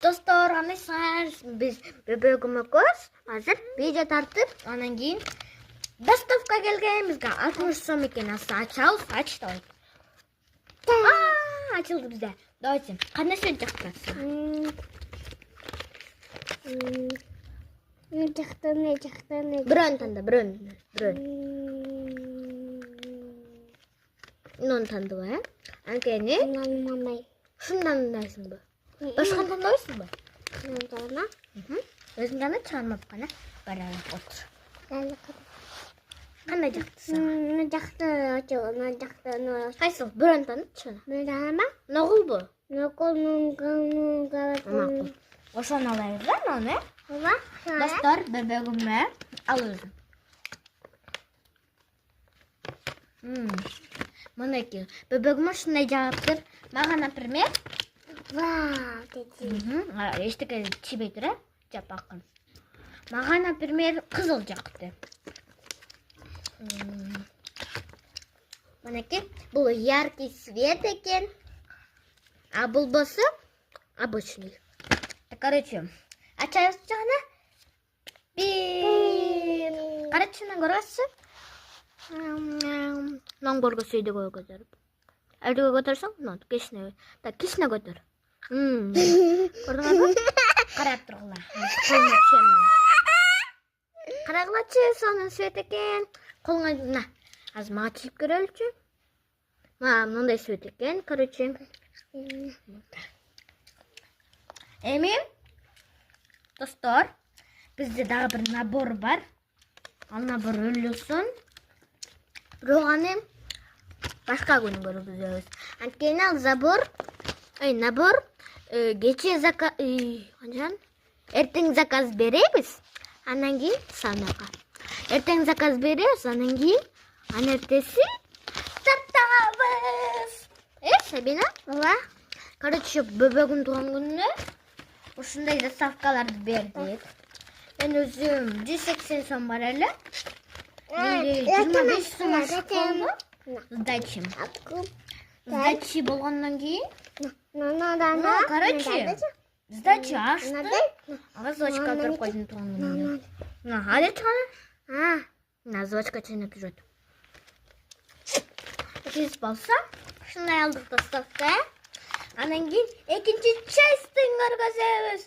Достор, анысаар biz бөбөгөмөкөс азыр видео тартып, анан кийин доставка келгенбизге 60 сом экен. Ачабыз, ачтабыз. Açıldı bize. Давайте. Кандай сөз жактырасың? Не жактан. Бирөөнү танда, бирөөнү. Нон тандыбы, Анткени? Мамай. Шундан тандайсыңбы? Башканы тандайсыңбы? Нандана. Өзүң гана чыгармап гана бара отур. Кандай жактысың? Жактан. Кайсы? Бирөөнү тандычы? Нандана. Ногулбу? Нокол. Макул. Ошону алайбыз да, аны. Ова. Достор, бөбөгүмө ал өзүң. Мынакей, бөбөгүмө ушундай жагаптыр. Мага, например, эчтеке чийбей тур, жап акын. Мага, например, кызыл жакты. Мынакей, бул яркий свет экен. А бул болсо обычный. Короче, ачабыз жана карачынан көрөсүң. Ноңборго сөйдөгө көтөрүп. Элдиге көтөрсөң, кичине. Так, кичине көтөр. Көрдүңөрбү? Карап тургула. Колуңа түшөмүн. Карагылачы, сонун свет экен. Колуңа мына. Азыр мага чийип көрөлүчү. Мына мындай свет экен, короче. Эми, достор, бизде дагы бир набор бар. Ал набор өлүсүн. Бирок аны башка күнү көргүзөбүз. Анткени ал набор кече заказ, эртең заказ беребиз. Андан кийин саунага. Эртең заказ беребиз, андан кийин эртеси тартабыз. Сабина? Ова. Короче, бөбөгүм тууган күнүнө ушундай доставкаларды бердик. Мен өзүм 180 сом бар эле. 25 сом ашкалды. Сдачи болгондон кийин. Короче, сдачи ашты. Ага звачка алып койдум тууган күнүнө. Али чыгана? На звачка чайнап жүрөт. Биз болсо, ушундай алдык доставка. Анан кийин экинчи частын көргөзөбүз.